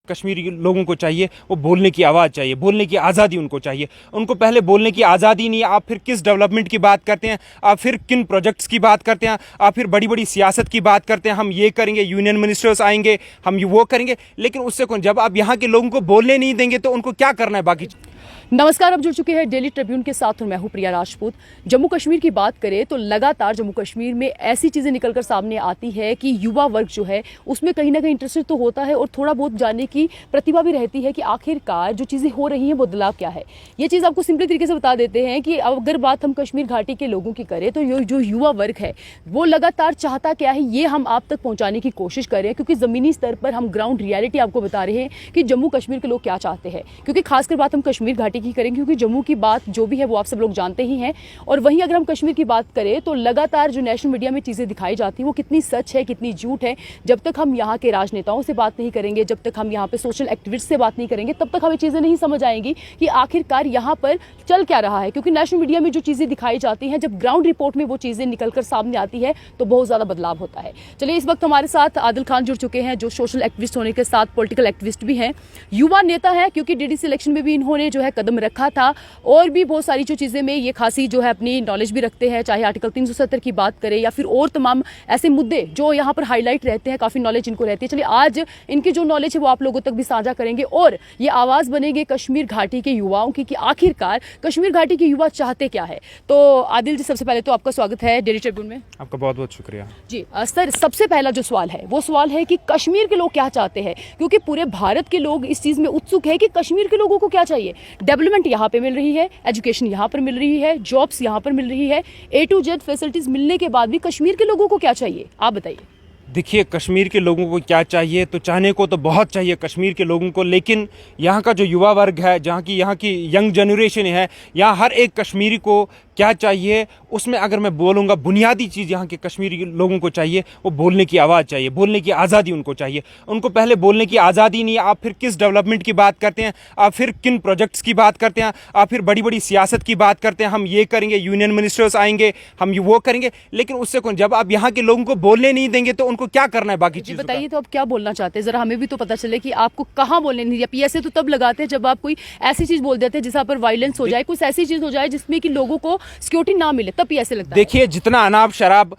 कश्मीरी लोगों को चाहिए वो बोलने की आवाज़ चाहिए, बोलने की आज़ादी उनको चाहिए। उनको पहले बोलने की आज़ादी नहीं है। आप फिर किस डेवलपमेंट की बात करते हैं, आप फिर किन प्रोजेक्ट्स की बात करते हैं, आप फिर बड़ी बड़ी सियासत की बात करते हैं। हम ये करेंगे, यूनियन मिनिस्टर्स आएंगे, हम ये वो करेंगे, लेकिन उससे कौन, जब आप यहाँ के लोगों को बोलने नहीं देंगे तो उनको क्या करना है बाकी। नमस्कार, आप जुड़ चुके हैं डेली ट्रिब्यून के साथ और मैं हूं प्रिया राजपूत। जम्मू कश्मीर की बात करें तो लगातार जम्मू कश्मीर में ऐसी चीज़ें निकलकर सामने आती है कि युवा वर्ग जो है उसमें कहीं ना कहीं इंटरेस्टेड तो होता है और थोड़ा बहुत जानने की प्रतिभा भी रहती है कि आखिरकार जो चीज़ें हो रही हैं वो बदलाव क्या है। ये चीज़ आपको सिंपली तरीके से बता देते हैं कि अगर बात हम कश्मीर घाटी के लोगों की करें तो जो युवा वर्ग है वो लगातार चाहता क्या है, ये हम आप तक पहुँचाने की कोशिश कर रहे हैं, क्योंकि ज़मीनी स्तर पर हम ग्राउंड रियलिटी आपको बता रहे हैं कि जम्मू कश्मीर के लोग क्या चाहते हैं। क्योंकि खासकर बात हम कश्मीर घाटी की करेंगे क्योंकि जम्मू की बात जो भी है वो आप सब लोग जानते ही हैं। और वहीं अगर हम कश्मीर की बात करें तो लगातार जो नेशनल मीडिया में चीज़ें दिखाई जाती हैं वो कितनी सच है कितनी झूठ है, जब तक हम यहाँ के राजनेताओं से बात नहीं करेंगे, जब तक हम यहाँ पे सोशल एक्टिविस्ट से बात नहीं करेंगे, तब तक हमें चीज़ें नहीं समझ आएंगी कि आखिरकार यहाँ पर चल क्या रहा है। क्योंकि नेशनल मीडिया में जो चीज़ें दिखाई जाती हैं, जब ग्राउंड रिपोर्ट में वो चीज़ें निकलकर सामने आती है तो बहुत ज़्यादा बदलाव होता है। चलिए, इस वक्त हमारे साथ आदिल खान जुड़ चुके हैं, जो सोशल एक्टिविस्ट होने के साथ पॉलिटिकल एक्टिविस्ट भी हैं, युवा नेता है, क्योंकि डीडीसी इलेक्शन में भी इन्होंने जो है कदम रखा था और भी बहुत सारी जो चीज़ें में ये खासी जो है अपनी नॉलेज भी रखते हैं, चाहे आर्टिकल 370 की बात करें या फिर और तमाम ऐसे मुद्दे जो यहाँ पर हाईलाइट रहते हैं, काफ़ी नॉलेज इनको रहती है। चलिए, आज इनकी जो नॉलेज है वो आप लोगों तक भी साझा करेंगे और ये आवाज़ बनेंगे कश्मीर घाटी के युवाओं की कि आखिरकार कश्मीर घाटी के युवा चाहते क्या है। तो आदिल जी, सबसे पहले तो आपका स्वागत है डेली ट्रिब्यून में। आपका बहुत बहुत शुक्रिया जी सर, सबसे पहला जो सवाल है वो सवाल है कि कश्मीर के लोग क्या चाहते हैं, क्योंकि पूरे भारत के लोग इस चीज़ में उत्सुक है कि कश्मीर के लोगों को क्या चाहिए। डेवलपमेंट यहाँ पे मिल रही है, एजुकेशन यहाँ पर मिल रही है, जॉब्स यहाँ पर मिल रही है, A to Z फैसिलिटीज मिलने के बाद भी कश्मीर के लोगों को क्या चाहिए, आप बताइए। देखिए, कश्मीर के लोगों को क्या चाहिए, तो चाहने को तो बहुत चाहिए कश्मीर के लोगों को, लेकिन यहाँ का जो युवा वर्ग है, यहाँ की यंग जनरेशन है, यहाँ हर एक कश्मीरी को क्या चाहिए, उसमें अगर मैं बोलूँगा बुनियादी चीज़ यहाँ के कश्मीरी लोगों को चाहिए वो बोलने की आवाज़ चाहिए, बोलने की आज़ादी उनको चाहिए। उनको पहले बोलने की आज़ादी नहीं है। आप फिर किस डेवलपमेंट की बात करते हैं, आप फिर किन प्रोजेक्ट्स की बात करते हैं, आप फिर बड़ी बड़ी सियासत की बात करते हैं। हम ये करेंगे, यूनियन मिनिस्टर्स आएंगे, हम ये वो करेंगे, लेकिन उससे कौन, जब आप यहाँ के लोगों को बोलने नहीं देंगे तो उनको क्या करना है बाकी चीज़। बताइए, तो आप क्या बोलना चाहते हैं, जरा हमें भी तो पता चले कि आपको कहाँ बोलने नहीं दिया। पीएसए तो तब लगाते हैं जब आप कोई ऐसी चीज़ बोल देते हैं जिस पर वायलेंस हो जाए, कुछ ऐसी चीज़ हो जाए जिसमें कि लोगों को सिक्योरिटी ना मिले, तब पीएसए लगता है। देखिए, जितना अनाब शराब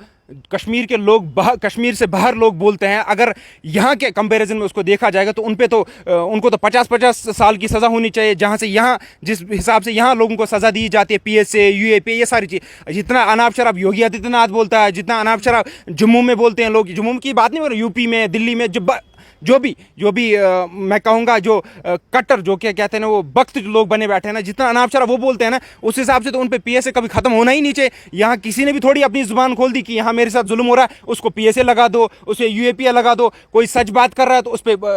कश्मीर के लोग कश्मीर से बाहर लोग बोलते हैं, अगर यहाँ के कंपैरिजन में उसको देखा जाएगा तो उनको तो 50-50 साल की सज़ा होनी चाहिए, जहाँ से यहाँ जिस हिसाब से यहाँ लोगों को सज़ा दी जाती है, पीएसए, यूएपी, ये सारी चीज़। जितना अनाब शराब योगी आदित्यनाथ बोलता है, जितना अनाब शराब जम्मू में बोलते हैं लोग, जम्मू की बात नहीं हो रही, यूपी में, दिल्ली में, जो भी मैं कहूँगा जो कट्टर, जो क्या कहते हैं ना, वो वक्त जो लोग बने बैठे हैं ना, जितना अनाब शराब वो बोलते हैं ना, उस हिसाब से तो उन पे पीएसए कभी खत्म होना ही नहीं चाहिए। यहाँ किसी ने भी थोड़ी अपनी जुबान खोल दी कि यहाँ मेरे साथ जुल्म हो रहा है, उसको पीएसए लगा दो, उसे यूएपीए लगा दो, कोई सच बात कर रहा है तो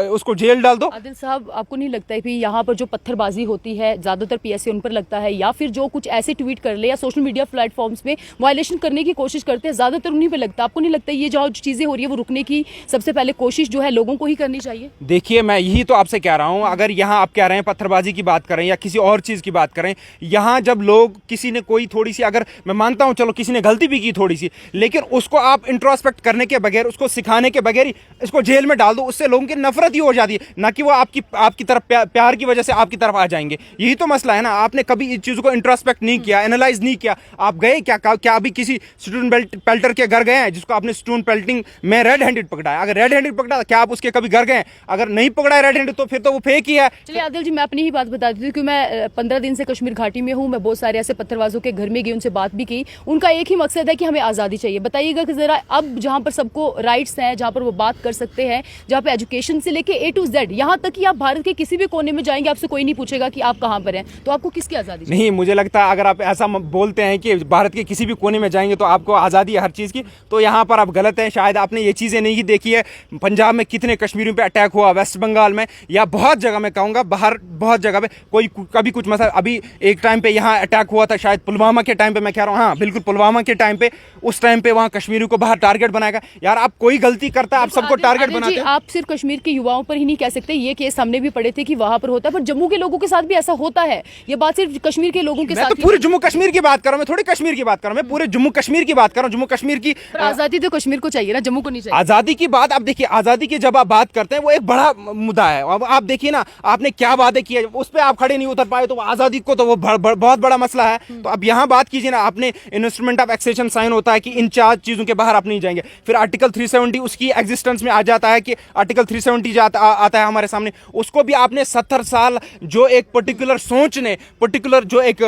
उसको जेल डाल दो। आदिल साहब, आपको नहीं लगता है कि यहाँ पर जो पत्थरबाजी होती है ज़्यादातर पीएसए उन पर लगता है, या फिर जो कुछ ऐसे ट्वीट कर ले या सोशल मीडिया प्लेटफॉर्म्स में वायलेशन करने की कोशिश करते हैं, ज़्यादातर उन्हीं पर लगता है? आपको नहीं लगता ये जो चीज़ें हो रही है वो रुकने की सबसे पहले कोशिश जो है लोगों को ही करनी चाहिए? देखिए, मैं यही तो आपसे कह रहा हूं, अगर यहाँ आप कह रहे हैं पत्थरबाजी की बात करें या किसी और चीज़ की बात करें, यहाँ जब लोग किसी ने कोई थोड़ी सी, अगर मैं मानता हूं चलो किसी ने गलती भी की थोड़ी सी, लेकिन उसको आप इंट्रोस्पेक्ट करने के बगैर, उसको सिखाने के बगैर ही इसको जेल में डाल दो, उससे लोगों की नफरत ही हो जाती है, ना कि वो आपकी तरफ प्यार की वजह से आपकी तरफ आ जाएंगे। यही तो मसला है ना। आपने कभी इस चीज़ को इंट्रोस्पेक्ट नहीं किया, एनालाइज नहीं किया। आप गए क्या अभी किसी स्टूडेंट पेल्टर के घर गए हैं जिसको आपने स्टूडेंट पेल्टिंग में रेड हैंडेड पकड़ा है? अगर रेड हैंडेड पकड़ा, क्या आप उसके कभी घर गए? अगर नहीं पकड़ा है रेड हैंडेड तो फिर तो वो फेक ही है। चलिए आदिल जी, मैं अपनी ही बात बता देती हूँ कि मैं 15 दिन से कश्मीर घाटी में हूँ। मैं बहुत सारे ऐसे पत्थरबाजों के घर में गई, उनसे बात भी की। उनका एक ही मकसद है कि हमें आज़ादी चाहिए। बताइएगा कि जरा, अब जहाँ पर सबको राइट्स हैं, जहाँ पर वो बात कर सकते हैं, जहाँ पे एजुकेशन से लेके A to Z, यहाँ तक कि आप भारत के किसी भी कोने में जाएंगे आपसे कोई नहीं पूछेगा कि आप कहाँ पर हैं, तो आपको किसकी आज़ादी चाहिए? नहीं, मुझे लगता है अगर आप ऐसा बोलते हैं कि भारत के किसी भी कोने में जाएंगे तो आपको आज़ादी है हर चीज़ की, तो यहाँ पर आप गलत हैं। शायद आपने ये चीज़ें नहीं देखी है, पंजाब में कितने कश्मीरियों पे अटैक हुआ, वेस्ट बंगाल में, या बहुत जगह मैं कहूँगा बाहर बहुत जगह पे कोई कभी कुछ मसला। अभी एक टाइम पे यहाँ अटैक हुआ था, शायद पुलवामा के टाइम पे, मैं कह रहा हूँ, हाँ बिल्कुल पुलवामा के टाइम पे, उस टाइम पे वहाँ कश्मीरियों को बाहर टारगेट बनाएगा। यार, आप कोई गलती करता है आप सबको टारगेट बनाते हैं। आप सिर्फ कश्मीर के युवाओं पर ही नहीं कह सकते, ये केस हमने भी पढ़े थे कि वहाँ पर होता है, पर जम्मू के लोगों के साथ भी ऐसा होता है। ये बात सिर्फ कश्मीर के लोगों के साथ, मैं तो पूरे जम्मू कश्मीर की बात कर रहा हूँ, मैं थोड़ी कश्मीर की बात कर रहा हूँ, मैं पूरे जम्मू कश्मीर की बात कर रहा हूँ। जम्मू कश्मीर की आज़ादी तो कश्मीर को चाहिए ना, जम्मू को नहीं चाहिए। आज़ादी की बात, अब देखिए, आज़ादी की जब आप बात करते हैं वो एक बड़ा मुद्दा है। अब आप देखिए ना, आपने क्या वादे किए उस पर आप खड़े नहीं उतर पाए, तो आज़ादी को तो वो बहुत बड़ा मसला है। तो अब यहाँ बात कीजिए ना, आपने इंस्ट्रूमेंट ऑफ एक्सेशन साइन होता है कि इन 4 चीज़ों के बाहर आप नहीं जाएंगे। फिर आर्टिकल 370 उसकी एग्जिस्टेंस में आ जाता है कि आर्टिकल 370 आता है हमारे सामने, उसको भी आपने 70 साल जो एक पर्टिकुलर सोच ने, पर्टिकुलर जो एक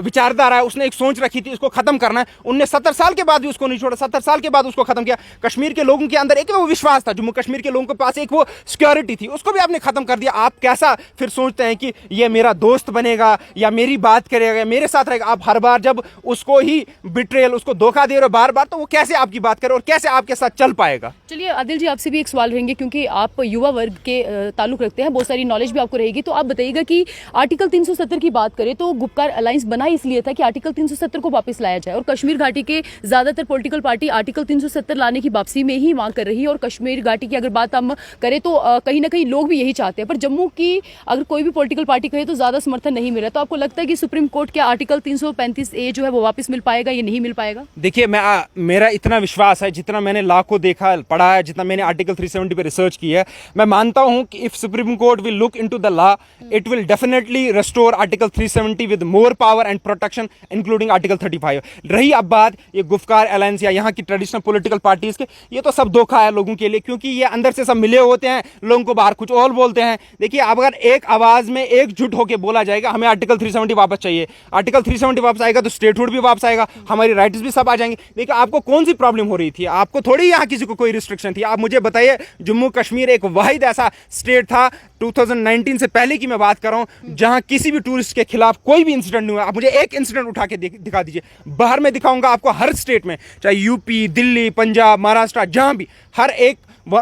विचारधारा है उसने एक सोच रखी थी उसको खत्म करना है, उनने 70 साल के बाद भी उसको नहीं छोड़ा, 70 साल के बाद उसको खत्म किया। कश्मीर के लोगों के अंदर एक वो विश्वास था, जम्मू कश्मीर के लोगों के पास एक वो सिक्योरिटी थी, उसको भी आपने खत्म कर दिया। आप कैसा फिर सोचते हैं कि ये मेरा दोस्त बनेगा या मेरी बात करेगा, मेरे साथ रहेगा? आप हर बार जब उसको ही बिट्रेल, उसको धोखा दे रहे हो बार बार, तो वो कैसे आपकी बात करे और कैसे आपके साथ चल पाएगा? चलिए आदिल जी, आपसे भी एक सवाल रहेंगे, क्योंकि आप युवा वर्ग के ताल्लुक रखते हैं, बहुत सारी नॉलेज भी आपको रहेगी, तो आप बताइएगा कि आर्टिकल 370 की बात करें तो गुपकार अलायंस बना इसलिए था कि आर्टिकल 370 को वापस लाया जाए, और कश्मीर घाटी के ज्यादातर पॉलिटिकल पार्टी आर्टिकल 370 लाने की वापसी में ही मांग कर रही है। और कश्मीर घाटी की अगर बात हम करें तो कहीं ना कहीं लोग भी यही चाहते हैं, पर जम्मू की अगर कोई भी पॉलिटिकल पार्टी कहे तो ज्यादा समर्थन नहीं मिल रहा। तो आपको लगता है कि सुप्रीम कोर्ट के आर्टिकल 335A जो है वो वापस मिल पाएगा या नहीं मिल पाएगा? देखिए, मेरा इतना विश्वास है, जितना मैंने लॉ को देखा पढ़ा है, जितना मैंने आर्टिकल 370 पे रिसर्च की है, मैं मानता हूं कि if supreme court will look into the law, it will definitely restore article 370 with more power and protection including article 35। रही अब बात ये गुफ्कार अलायंस या यहाँ की ट्रेडिशनल पॉलिटिकल पार्टीज के, ये तो सब धोखा है लोगों के लिए, क्योंकि ये अंदर से सब मिले होते हैं, लोगों को बाहर कुछ और बोलते हैं। देखिए, अब अगर एक आवाज में एकजुट होकर बोला जाएगा हमें आर्टिकल 370 वापस चाहिए, आर्टिकल 370 वापस आएगा तो स्टेटहुड भी वापस आएगा, हमारी राइट्स भी सब आ जाएंगे। देखिए, आपको कौन सी प्रॉब्लम हो रही थी? आपको थोड़ी यहाँ किसी को कोई रिस्ट्रिक्शन थी? आप मुझे बताइए, जम्मू कश्मीर एक वाहिद ऐसा स्टेट था 2019 से पहले की मैं बात कर रहा हूं जहां किसी भी टूरिस्ट के खिलाफ कोई भी इंसिडेंट नहीं हुआ। आप मुझे एक इंसिडेंट उठा के दिखा दीजिए। बाहर में दिखाऊंगा आपको, हर स्टेट में, चाहे यूपी, दिल्ली, पंजाब, महाराष्ट्र, जहां भी, हर एक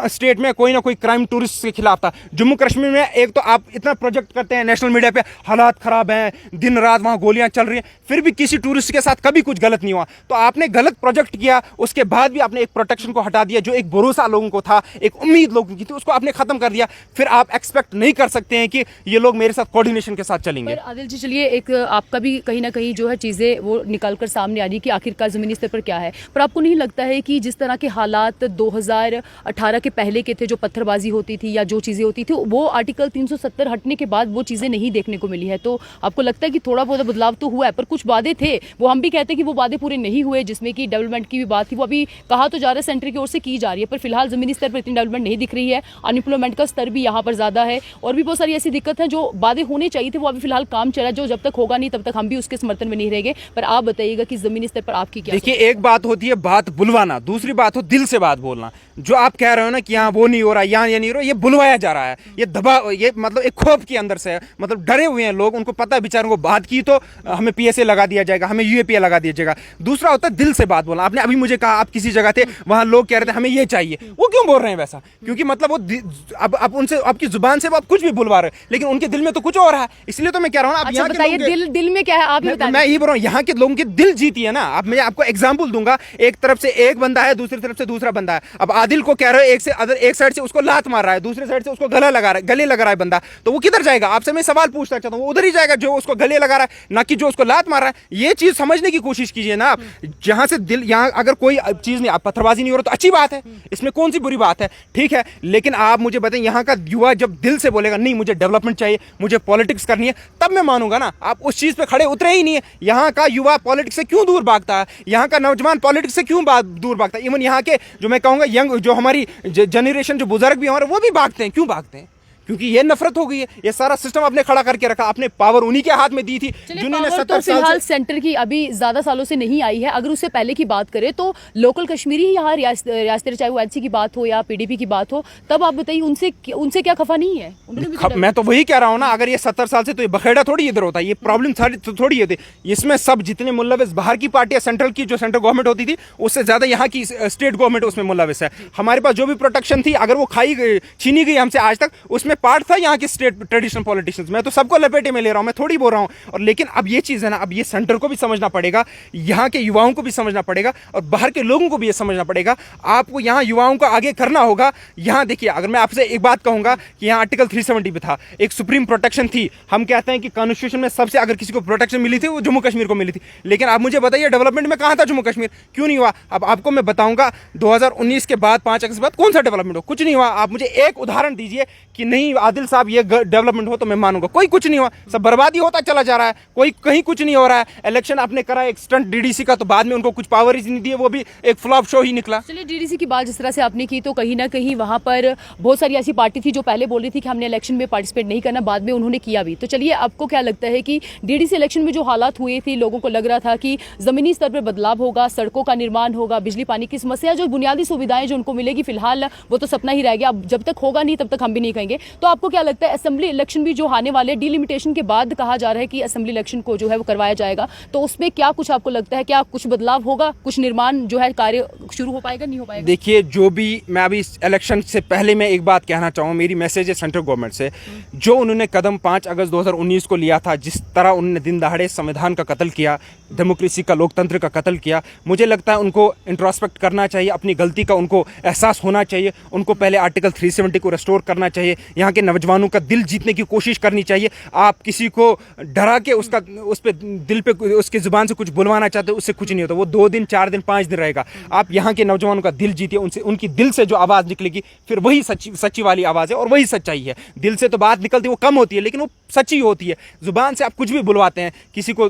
स्टेट में कोई ना कोई क्राइम टूरिस्ट के खिलाफ था। जम्मू कश्मीर में एक तो आप इतना प्रोजेक्ट करते हैं नेशनल मीडिया पे, हालात खराब हैं, दिन रात वहां गोलियां चल रही हैं, फिर भी किसी टूरिस्ट के साथ कभी कुछ गलत नहीं हुआ। तो आपने गलत प्रोजेक्ट किया, उसके बाद भी आपने एक प्रोटेक्शन को हटा दिया, जो एक भरोसा लोगों को था, एक उम्मीद लोगों की थी, उसको आपने खत्म कर दिया। फिर आप एक्सपेक्ट नहीं कर सकते हैं कि ये लोग मेरे साथ कोऑर्डिनेशन के साथ चलेंगे। पर आदिल जी, चलिए एक आपका भी कहीं ना कहीं जो है चीज़ें वो निकल कर सामने आ रही कि आखिरकार ज़मीनी स्तर पर क्या है। पर आपको नहीं लगता है कि जिस तरह के हालात 2018 के पहले के थे, जो पत्थरबाजी होती थी या जो चीज़ें होती थी, वो आर्टिकल 370 हटने के बाद वो चीज़ें नहीं देखने को मिली है? तो आपको लगता है कि थोड़ा बहुत बदलाव तो हुआ है, पर कुछ वादे थे, वो हम भी कहते हैं कि वो वादे पूरे नहीं हुए, जिसमें कि डेवलपमेंट की भी बात थी, वो अभी कहा तो जा रहा है सेंटर की ओर से की जा रही है, पर फिलहाल ज़मीनी स्तर पर इतनी डेवलपमेंट नहीं दिख रही है। अनएम्प्लॉयमेंट का स्तर भी यहाँ पर ज़्यादा है, और भी बहुत सारी ऐसी दिक्कत है जो वादे होने चाहिए थे, वो अभी फिलहाल काम चला, जो जब तक होगा नहीं तब तक हम भी उसके समर्थन में नहीं रहेंगे। पर आप बताइएगा कि ज़मीनी स्तर पर आपकी क्या? देखिए, एक बात होती है बात बुलवाना, दूसरी बात हो दिल से बात बोलना। जो आप कह रहे हो ना कि यहाँ वो नहीं हो रहा, यहाँ ये नहीं हो रहा, ये बुलवाया जा रहा है, ये दबा, ये मतलब एक खौफ के अंदर से है, मतलब डरे हुए हैं लोग, उनको पता है बेचारों को बात की तो हमें PSA लगा दिया जाएगा, हमें UAPA लगा दिया जाएगा। दूसरा होता है दिल से बात बोलना। आपने अभी मुझे कहा आप किसी जगह थे, वहां लोग कह रहे थे हमें ये चाहिए, वो क्यों बोल रहे हैं वैसा? क्योंकि मतलब वो अब उनसे, आपकी जुबान से वो आप कुछ भी बुलवा रहे हैं, लेकिन उनके दिल में तो कुछ और है। इसलिए तो मैं कह रहा हूँ, आप यहाँ बताइए दिल में क्या है, आप मैं ये बोल रहा हूँ, यहाँ के लोगों के दिल जीती है ना। अब मैं आपको एग्जाम्पल दूंगा, एक तरफ से एक बंदा है, दूसरी तरफ से दूसरा बंदा है। अब आदिल को कह रहे हो एक साइड से उसको लात मार रहा है, दूसरी साइड से उसको गले लगा रहा है बंदा, तो वो किधर जाएगा? आपसे मैं सवाल पूछना चाहता हूँ, वो उधर ही जाएगा जो उसको गले लगा रहा है, ना कि जो उसको लात मार रहा है। ये चीज समझने की कोशिश कीजिए ना आप। जहां से दिल, यहाँ अगर कोई चीज नहीं, आप पत्थरबाजी नहीं हो रहा तो अच्छी बात है, इसमें कौन सी बुरी बात है? ठीक है, लेकिन आप मुझे बताएं, यहाँ का युवा जब दिल से बोलेगा नहीं मुझे डेवलपमेंट चाहिए, मुझे पॉलिटिक्स करनी है, तब मैं मानूंगा ना। आप उस चीज पे खड़े उतरे ही नहीं है। यहाँ का युवा पॉलिटिक्स से क्यों दूर भागता है? यहाँ का नौजवान पॉलिटिक्स से क्यों दूर भागता है? इवन यहाँ के जो मैं कहूंगा यंग, जो हमारी जनरेशन, जो बुजुर्ग भी हमारे, वो भी भागते हैं। क्यों भागते हैं? क्योंकि ये नफरत हो गई है। ये सारा सिस्टम आपने खड़ा करके रखा, आपने पावर उन्हीं के हाथ में दी थी जिन्होंने 70 साल फिलहाल सेंटर की अभी ज्यादा सालों से नहीं आई है। अगर उससे पहले की बात करें तो लोकल कश्मीरी ही यहाँ रियासत, चाहे वो NC की बात हो या PDP की बात हो, तब आप बताइए उनसे क्या खफा नहीं है? मैं तो वही कह रहा हूँ ना, अगर ये 70 साल से, तो ये बखेड़ा थोड़ी इधर होता है, ये प्रॉब्लम थोड़ी होती। इसमें सब जितने मुल्लविस बाहर की पार्टियां, सेंट्रल की जो सेंट्रल गवर्नमेंट होती थी, उससे ज्यादा यहाँ की स्टेट गवर्नमेंट उसमें मुल्लविस है। हमारे पास जो भी प्रोटेक्शन थी, अगर वो छीनी गई हमसे आज तक, उसमें पार्ट था यहाँ के स्टेट ट्रेडिशनल पॉलिटिशियंस। मैं तो सबको लपेटे में ले रहा हूँ, मैं थोड़ी बोल रहा हूँ। और लेकिन अब ये चीज़ है ना, अब ये सेंटर को भी समझना पड़ेगा, यहाँ के युवाओं को भी समझना पड़ेगा और बाहर के लोगों को भी ये समझना पड़ेगा। आपको यहाँ युवाओं को आगे करना होगा। यहाँ देखिए, अगर मैं आपसे एक बात कहूँगा कि यहाँ आर्टिकल 370 पे था, एक सुप्रीम प्रोटेक्शन थी। हम कहते हैं कि कॉन्स्टिट्यूशन में सबसे अगर किसी को प्रोटेक्शन मिली थी वो जम्मू कश्मीर को मिली थी। लेकिन आप मुझे बताइए डेवलपमेंट में कहाँ था जम्मू कश्मीर, क्यों नहीं हुआ? अब आपको मैं बताऊंगा 2019 के बाद 5 अगस्त के बाद कौन सा डेवलपमेंट हो, कुछ नहीं हुआ। आप मुझे एक उदाहरण दीजिए कि नहीं आदिल साहब ये डेवलपमेंट हो तो मैं मानूंगा। कोई कुछ नहीं हुआ, सब बर्बादी होता चला जा रहा है, कोई कहीं कुछ नहीं हो रहा है। इलेक्शन आपने करा एक स्टंट डीडीसी का, तो बाद में उनको कुछ पावर ही नहीं दिए, वो भी एक फ्लॉप शो ही निकला। चलिए, डीडीसी की बात जिस तरह से आपने की तो कहीं ना कहीं वहां पर बहुत सारी ऐसी पार्टी थी जो पहले बोल रही थी कि हमने इलेक्शन में पार्टिसिपेट नहीं करना, बाद में उन्होंने किया भी। तो चलिए, आपको क्या लगता है कि डीडीसी इलेक्शन में जो हालात हुए थे, लोगों को लग रहा था कि जमीनी स्तर पर बदलाव होगा, सड़कों का निर्माण होगा, बिजली पानी की समस्या, जो बुनियादी सुविधाएं जो उनको मिलेगी, फिलहाल वो तो सपना ही रह गया। अब जब तक होगा नहीं तब तक हम भी नहीं कहेंगे। तो आपको क्या लगता है, असेंबली इलेक्शन भी जो आने वाले डिलिमिटेशन के बाद कहा जा रहा है कि असेंबली इलेक्शन को जो है वो करवाया जाएगा, तो उसमें क्या कुछ आपको लगता है, क्या कुछ बदलाव होगा, कुछ निर्माण जो है कार्य शुरू हो पाएगा, नहीं हो पाएगा? देखिए, जो भी मैं अभी इलेक्शन से पहले मैं एक बात कहना चाहूँ, मेरी मैसेज है सेंट्रल गवर्नमेंट से। जो उन्होंने कदम 5 अगस्त 2019 को लिया था, जिस तरह उन्होंने दिन दहाड़े संविधान का कत्ल किया, डेमोक्रेसी का, लोकतंत्र का कत्ल किया, मुझे लगता है उनको इंट्रोस्पेक्ट करना चाहिए, अपनी गलती का उनको एहसास होना चाहिए। उनको पहले आर्टिकल 370 को रेस्टोर करना चाहिए, यहाँ के नौजवानों का दिल जीतने की कोशिश करनी चाहिए। आप किसी को डरा के उसका उस पर दिल पे उसकी जुबान से कुछ बुलवाना चाहते हो, उससे कुछ नहीं होता। वो 2 दिन 4 दिन 5 दिन रहेगा। आप यहाँ के नौजवानों का दिल जीतिए, उनसे उनकी दिल से जो आवाज़ निकलेगी फिर वही सच्ची वाली आवाज़ है और वही सच्चाई है। दिल से तो बात निकलती है, वो कम होती है, लेकिन वो सच्ची होती है। जुबान से आप कुछ भी बुलवाते हैं, किसी को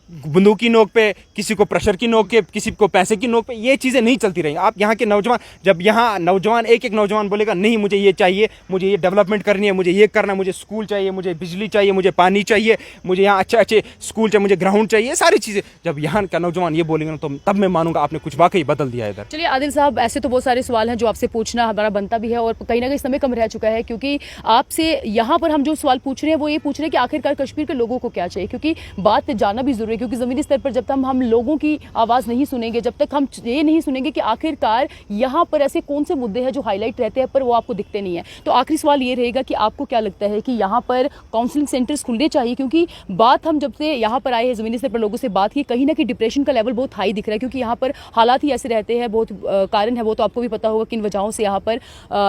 बंदूक की नोक पे, किसी को प्रेशर की नोक पे, किसी को पैसे की नोक पे, ये चीज़ें नहीं चलती रही। आप यहाँ के नौजवान, जब यहाँ नौजवान एक नौजवान बोलेगा नहीं मुझे ये चाहिए, मुझे ये डेवलपमेंट करनी है, मुझे ये करना, मुझे स्कूल चाहिए, मुझे बिजली चाहिए, मुझे पानी चाहिए, मुझे यहाँ अच्छे स्कूल चाहिए, मुझे ग्राउंड चाहिए, सारी चीज़ें जब यहाँ का नौजवान ये बोलेंगे ना, तो तब मैं मानूंगा आपने कुछ वाकई बदल दिया है इधर। चलिए आदिल साहब, ऐसे तो बहुत सारे सवाल हैं जो आपसे पूछना हमारा बनता भी है और कहीं ना कहीं समय कम रह चुका है, क्योंकि आपसे यहाँ पर हम जो सवाल पूछ रहे हैं वो ये पूछ रहे हैं कि आखिरकार कश्मीर के लोगों को क्या चाहिए, क्योंकि बात जानना भी जरूरी है। क्योंकि जमीनी स्तर पर जब तक हम लोगों की आवाज़ नहीं सुनेंगे, जब तक हम ये नहीं सुनेंगे कि आखिरकार यहाँ पर ऐसे कौन से मुद्दे हैं जो हाईलाइट रहते हैं पर वो आपको दिखते नहीं है, तो आखिरी सवाल ये रहेगा कि आपको क्या लगता है कि यहाँ पर काउंसलिंग सेंटर्स खुलने चाहिए? क्योंकि बात हम जब से यहाँ पर आए हैं, ज़मीनी स्तर पर लोगों से बात की, कहीं ना कहीं डिप्रेशन का लेवल बहुत हाई दिख रहा है, क्योंकि यहाँ पर हालात ही ऐसे रहते हैं, बहुत कारण है, वो तो आपको भी पता होगा किन वजहों से यहाँ पर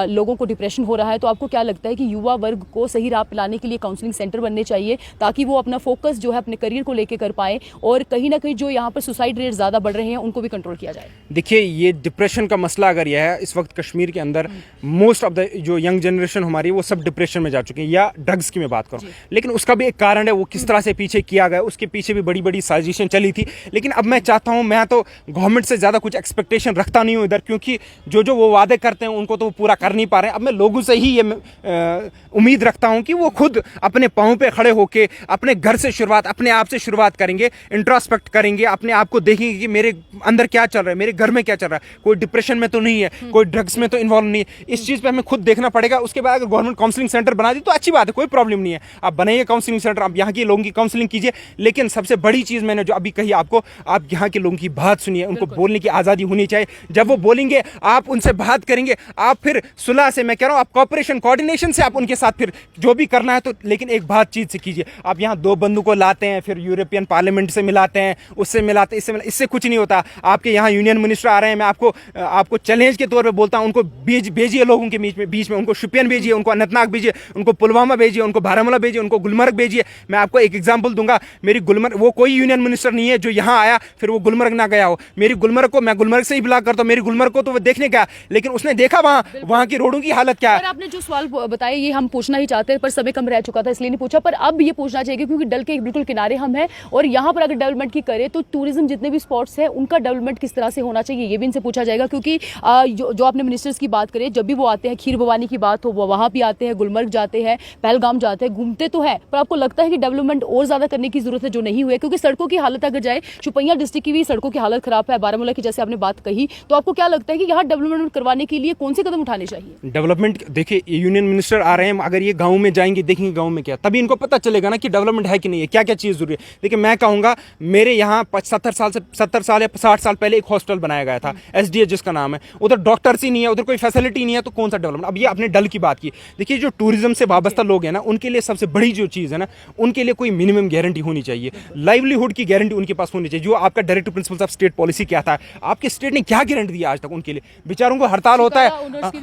लोगों को डिप्रेशन हो रहा है। तो आपको क्या लगता है कि युवा वर्ग को सही राह पे लाने के लिए काउंसलिंग सेंटर बनने चाहिए, ताकि वो अपना फोकस जो है अपने करियर को लेकर कर पाए और कहीं ना कहीं जो यहाँ पर सुसाइड रेट ज़्यादा बढ़ रहे हैं उनको भी कंट्रोल किया जाए? देखिए, ये डिप्रेशन का मसला अगर यह है, इस वक्त कश्मीर के अंदर मोस्ट ऑफ द जो यंग जनरेशन हमारी वो सब डिप्रेशन में जा चुके हैं, या ड्रग्स की मैं बात करूँ। लेकिन उसका भी एक कारण है, वो किस तरह से पीछे किया गया, उसके पीछे भी बड़ी बड़ी साजिशें चली थी। लेकिन अब मैं चाहता हूँ, मैं तो गवर्नमेंट से ज़्यादा कुछ एक्सपेक्टेशन रखता नहीं हूँ इधर, क्योंकि जो वो वादे करते हैं उनको तो वो पूरा कर नहीं पा रहे हैं। अब मैं लोगों से ही ये उम्मीद रखता हूँ कि वो खुद अपने पाँव पे खड़े होकर अपने घर से शुरुआत, अपने आप से शुरुआत करेंगे, इंट्रोस्पेक्ट करेंगे, अपने आप को देखेंगे कि मेरे अंदर क्या चल रहा है, मेरे घर में क्या चल रहा है, कोई डिप्रेशन में तो नहीं है, कोई ड्रग्स में तो इन्वॉल्व नहीं है। इस चीज़ पे हमें खुद देखना पड़ेगा। उसके बाद अगर गवर्नमेंट काउंसलिंग सेंटर बना दी तो अच्छी बात है, कोई प्रॉब्लम नहीं है। आप बनाइए काउंसलिंग सेंटर, आप यहाँ के लोगों की काउंसलिंग कीजिए। लेकिन सबसे बड़ी चीज़ मैंने जो अभी कही आपको, आप यहाँ के लोगों की बात सुनिए, उनको बोलने की आज़ादी होनी चाहिए। जब वो बोलेंगे आप उनसे बात करेंगे, आप फिर सुलह से, मैं कह रहा हूँ, आप कोऑपरेशन कोऑर्डिनेशन से आप उनके साथ फिर जो भी करना है तो, लेकिन एक बातचीत से कीजिए। आप यहाँ 2 बंदों को लाते हैं, फिर यूरोपियन पार्लियामेंट से मिलाते हैं, उससे मिलाते हैं, इससे कुछ नहीं होता। आपके यहाँ यूनियन मिनिस्टर आ रहे हैं, मैं आपको चैलेंज के तौर पे बोलता हूँ, उनको भेजिए लोगों के बीच में उनको शुपियन भेजिए, उनको अनंतनाग भेजिए, उनको पुलवामा भेजिए, उनको बारामूला भेजिए, उनको गुलमर्ग भेजिए। मैं आपको एक एग्जांपल दूंगा, मेरी गुलमर्ग, वो कोई यूनियन मिनिस्टर नहीं है जो यहाँ आया फिर वो गुलमर्ग ना गया हो। मेरी गुलमर्ग को, मैं गुलमर्ग से ही बिलोंग करता हूँ, मेरी गुलमर्ग को तो वो देखने गया, लेकिन उसने देखा वहाँ की रोडों की हालत क्या है। आपने जो सवाल बताया ये हम पूछना ही चाहते हैं, पर समय कम रह चुका था इसलिए नहीं पूछा, पर अब ये पूछना चाहिए क्योंकि डल के बिल्कुल किनारे हम हैं और यहाँ पर अगर डेवलपमेंट की करें तो टूरिज्म जितने भी स्पॉट्स हैं उनका डेवलपमेंट किस तरह से होना चाहिए ये भी इनसे पूछा जाएगा। क्योंकि जो आपने मिनिस्टर्स की बात करें, जब भी वो आते हैं, खीर भवानी की बात हो, वो वहाँ भी आते हैं, गुलमर्ग जाते हैं, पहलगाम जाते हैं, घूमते तो है, पर आपको लगता है कि डेवलपमेंट और ज़्यादा करने की जरूरत है जो नहीं हुई है? क्योंकि सड़कों की हालत अगर जाए, शोपियां डिस्ट्रिक्ट की भी सड़कों की हालत खराब है, बारामूला की जैसे आपने बात कही, तो आपको क्या लगता है कि यहाँ डेवलपमेंट करवाने के लिए कौन से कदम उठाने चाहिए? डेवलपमेंट, देखिए यूनियन मिनिस्टर आ रहे हैं, अगर ये गाँव में जाएंगे, देखेंगे गाँव में क्या, तभी इनको पता चलेगा ना कि डेवलपमेंट है कि नहीं है, क्या क्या चीज़ जरूरी है। देखिए, मैं चाहूँगा, मेरे यहाँ 70 साल या 60 साल पहले एक हॉस्टल बनाया गया था, SDH जिसका नाम है। उधर डॉक्टर्स ही नहीं है, उधर कोई फैसिलिटी नहीं है, तो कौन सा डेवलपमेंट। अब ये अपने डल की बात की, देखिए जो टूरिज्म से वाबस्ता लोग हैं ना, उनके लिए सबसे बड़ी जो चीज़ है ना, उनके लिए कोई मिनिमम गारंटी होनी चाहिए, लाइवलीहुड की गारंटी उनके पास होनी चाहिए। जो आपका directive principles of state policy क्या था, आपके स्टेट ने क्या गारंटी दी आज तक उनके लिए? बेचारों को हड़ताल होता है,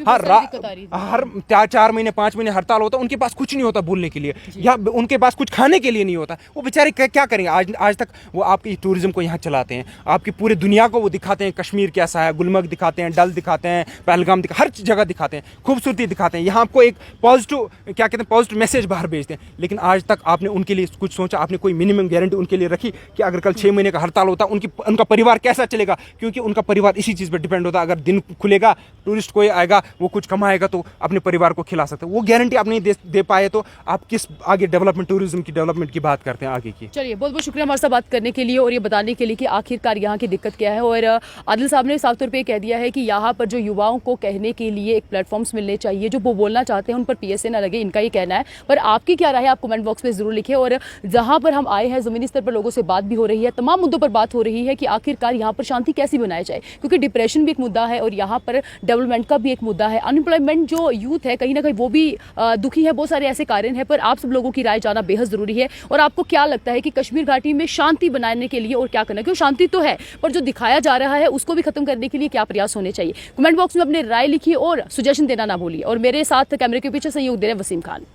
हर 4 महीने 5 महीने हड़ताल होता है, उनके पास कुछ नहीं होता बोलने के लिए, या उनके पास कुछ खाने के लिए नहीं होता। वो बेचारे क्या करेंगे? आज तक वो आपकी टूरिज्म को यहाँ चलाते हैं, आपकी पूरी दुनिया को वो दिखाते हैं, कश्मीर कैसा है, गुलमर्ग दिखाते हैं, डल दिखाते हैं, पहलगाम हर जगह दिखाते हैं, खूबसूरती दिखाते हैं, यहाँ आपको एक पॉजिटिव क्या कहते हैं पॉजिटिव मैसेज बाहर भेजते हैं। लेकिन आज तक आपने उनके लिए कुछ सोचा? आपने कोई मिनिमम गारंटी उनके लिए रखी कि अगर कल 6 महीने का हड़ताल होता उनका परिवार कैसा चलेगा? क्योंकि उनका परिवार इसी चीज़ पर डिपेंड होता है। अगर दिन खुलेगा, टूरिस्ट कोई आएगा, वो कुछ कमाएगा तो अपने परिवार को खिला सकते हैं। वो गारंटी आप नहीं दे पाए तो आप किस आगे डेवलपमेंट, टूरिज्म की डेवलपमेंट की बात करते हैं आगे की? चलिए, बहुत बहुत शुक्रिया हमारे साथ बात करने के लिए और ये बताने के लिए कि आखिरकार यहाँ की दिक्कत क्या है। और आदिल साहब ने साफ तौर पे कह दिया है कि यहाँ पर जो युवाओं को कहने के लिए एक प्लेटफॉर्म्स मिलने चाहिए, जो वो बोलना चाहते हैं उन पर PSA ना लगे, इनका ये कहना है। पर आपकी क्या राय है, आप कमेंट बॉक्स में जरूर लिखें। और जहाँ पर हम आए हैं, जमीनी स्तर पर लोगों से बात भी हो रही है, तमाम मुद्दों पर बात हो रही है कि आखिरकार यहाँ पर शांति कैसी बनाई जाए, क्योंकि डिप्रेशन भी एक मुद्दा है और यहाँ पर डेवलपमेंट का भी एक मुद्दा है। अनएम्प्लॉयमेंट जो यूथ है कहीं ना कहीं वो भी दुखी है, बहुत सारे ऐसे कारण हैं। पर आप सब लोगों की राय जाना बेहद जरूरी है। और आपको क्या लगता है कि कश्मीर घाटी में शांति बनाने के लिए और क्या करना, क्योंकि शांति तो है पर जो दिखाया जा रहा है उसको भी खत्म करने के लिए क्या प्रयास होने चाहिए? कमेंट बॉक्स में अपने राय लिखिए और सजेशन देना ना भूलिए। और मेरे साथ कैमरे के पीछे सहयोग दे रहे हैं वसीम खान।